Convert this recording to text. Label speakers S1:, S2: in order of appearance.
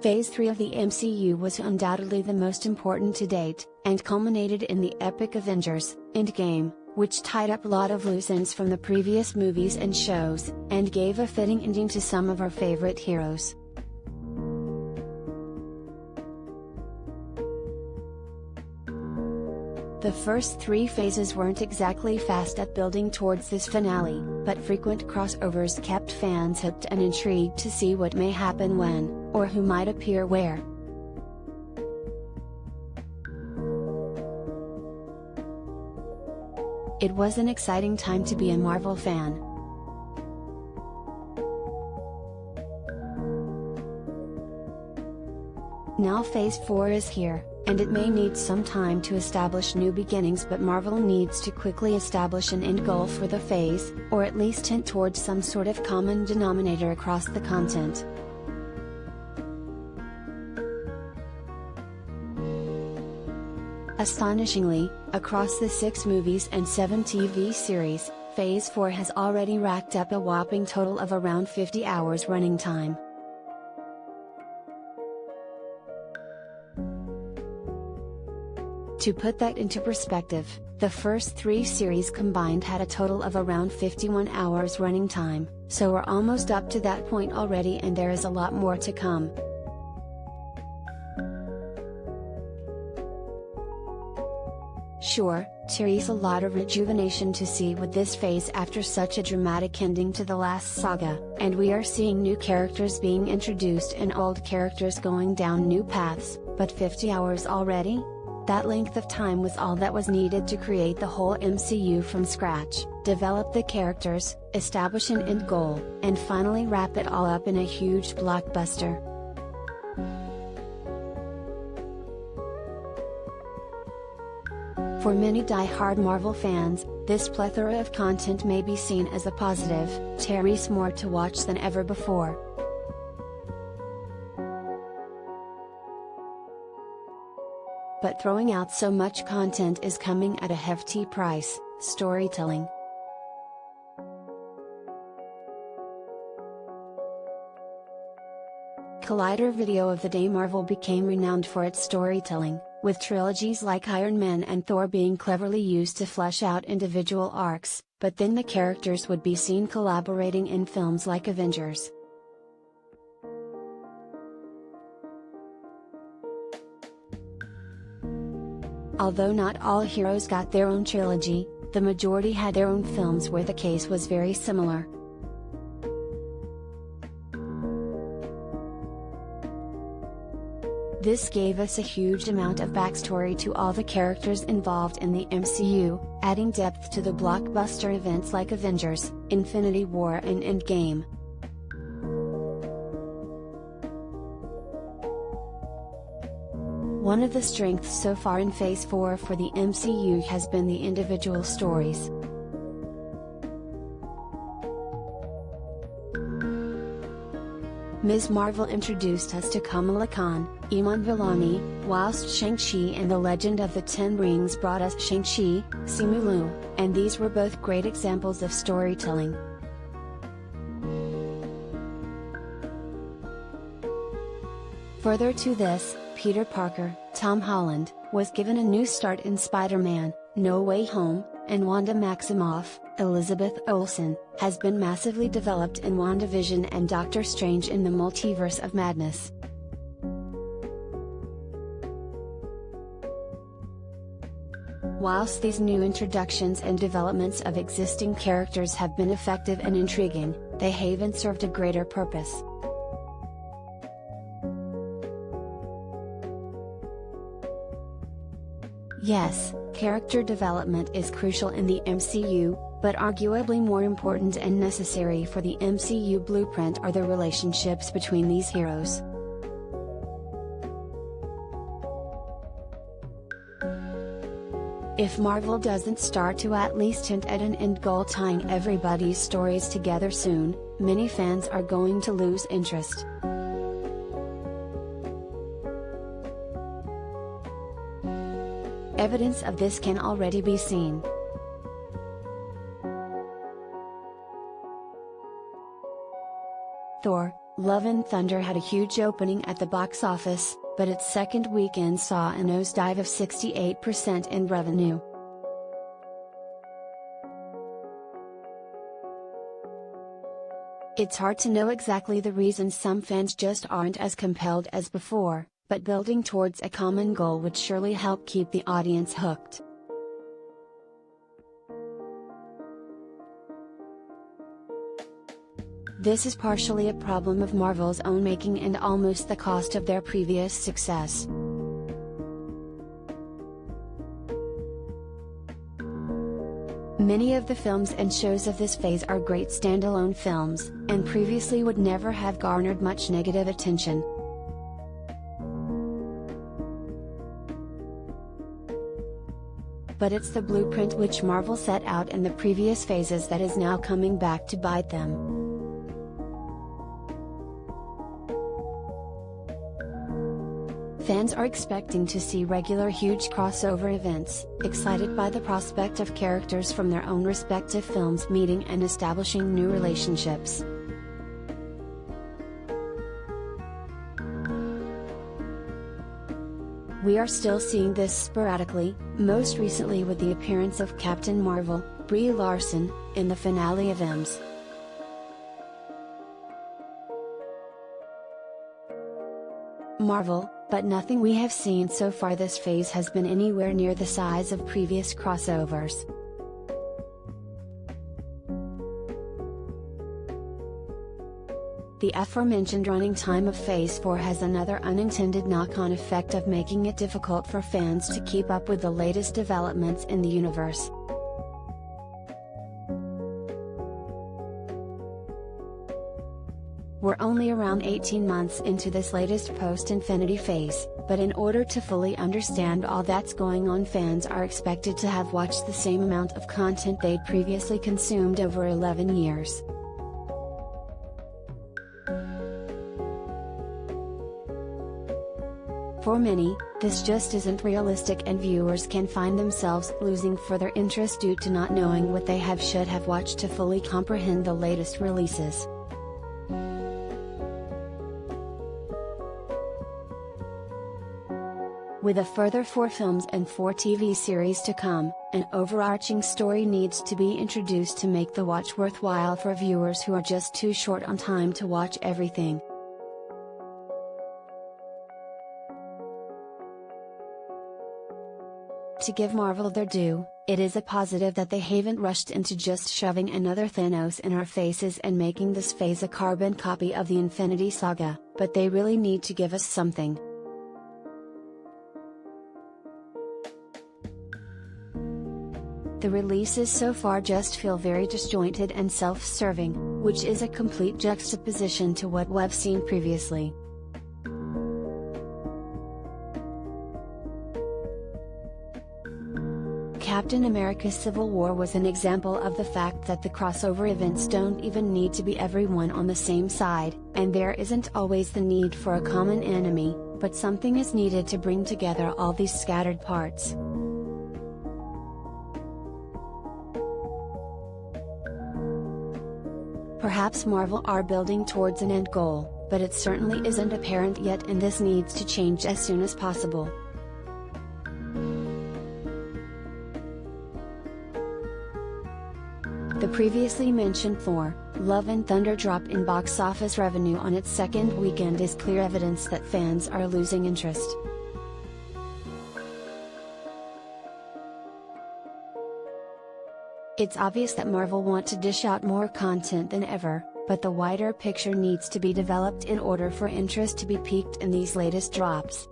S1: Phase 3 of the MCU was undoubtedly the most important to date, and culminated in the epic Avengers, Endgame, which tied up a lot of loose ends from the previous movies and shows, and gave a fitting ending to some of our favorite heroes. The first 3 phases weren't exactly fast at building towards this finale, but frequent crossovers kept fans hooked and intrigued to see what may happen when, or who might appear where. It was an exciting time to be a Marvel fan. Now Phase 4 is here, and it may need some time to establish new beginnings, but Marvel needs to quickly establish an end goal for the phase, or at least hint towards some sort of common denominator across the content. Astonishingly, across the 6 movies and 7 TV series, Phase 4 has already racked up a whopping total of around 50 hours running time. To put that into perspective, the first 3 series combined had a total of around 51 hours running time, so we're almost up to that point already, and there is a lot more to come. Sure, there's a lot of rejuvenation to see with this phase after such a dramatic ending to the last saga, and we are seeing new characters being introduced and old characters going down new paths, but 50 hours already? That length of time was all that was needed to create the whole MCU from scratch, develop the characters, establish an end goal, and finally wrap it all up in a huge blockbuster. For many die-hard Marvel fans, this plethora of content may be seen as a positive. There's more to watch than ever before. But throwing out so much content is coming at a hefty price: storytelling. Collider Video of the Day: Marvel became renowned for its storytelling, with trilogies like Iron Man and Thor being cleverly used to flesh out individual arcs, but then the characters would be seen collaborating in films like Avengers. Although not all heroes got their own trilogy, the majority had their own films where the case was very similar. This gave us a huge amount of backstory to all the characters involved in the MCU, adding depth to the blockbuster events like Avengers, Infinity War and Endgame. One of the strengths so far in Phase 4 for the MCU has been the individual stories. Ms. Marvel introduced us to Kamala Khan, Iman Vellani, whilst Shang-Chi and the Legend of the Ten Rings brought us Shang-Chi, Simu Liu, and these were both great examples of storytelling. Further to this, Peter Parker, Tom Holland, was given a new start in Spider-Man, No Way Home, and Wanda Maximoff, Elizabeth Olsen, has been massively developed in WandaVision and Doctor Strange in the Multiverse of Madness. Whilst these new introductions and developments of existing characters have been effective and intriguing, they haven't served a greater purpose. Yes, character development is crucial in the MCU, but arguably more important and necessary for the MCU blueprint are the relationships between these heroes. If Marvel doesn't start to at least hint at an end goal tying everybody's stories together soon, many fans are going to lose interest. Evidence of this can already be seen. Thor: Love and Thunder had a huge opening at the box office, but its second weekend saw a nosedive of 68% in revenue. It's hard to know exactly the reason. Some fans just aren't as compelled as before, but building towards a common goal would surely help keep the audience hooked. This is partially a problem of Marvel's own making and almost the cost of their previous success. Many of the films and shows of this phase are great standalone films, and previously would never have garnered much negative attention. But it's the blueprint which Marvel set out in the previous phases that is now coming back to bite them. Fans are expecting to see regular huge crossover events, excited by the prospect of characters from their own respective films meeting and establishing new relationships. We are still seeing this sporadically, most recently with the appearance of Captain Marvel, Brie Larson, in the finale of MCU. Marvel, but nothing we have seen so far this phase has been anywhere near the size of previous crossovers. The aforementioned running time of Phase 4 has another unintended knock-on effect of making it difficult for fans to keep up with the latest developments in the universe. We're only around 18 months into this latest post-Infinity phase, but in order to fully understand all that's going on, fans are expected to have watched the same amount of content they'd previously consumed over 11 years. For many, this just isn't realistic, and viewers can find themselves losing further interest due to not knowing what they should have watched to fully comprehend the latest releases. With a further 4 films and 4 TV series to come, an overarching story needs to be introduced to make the watch worthwhile for viewers who are just too short on time to watch everything. To give Marvel their due, it is a positive that they haven't rushed into just shoving another Thanos in our faces and making this phase a carbon copy of the Infinity Saga, but they really need to give us something. The releases so far just feel very disjointed and self-serving, which is a complete juxtaposition to what we've seen previously. Captain America: Civil War was an example of the fact that the crossover events don't even need to be everyone on the same side, and there isn't always the need for a common enemy, but something is needed to bring together all these scattered parts. Perhaps Marvel are building towards an end goal, but it certainly isn't apparent yet, and this needs to change as soon as possible. The previously mentioned Thor: Love and Thunder drop in box office revenue on its second weekend is clear evidence that fans are losing interest. It's obvious that Marvel want to dish out more content than ever, but the wider picture needs to be developed in order for interest to be piqued in these latest drops.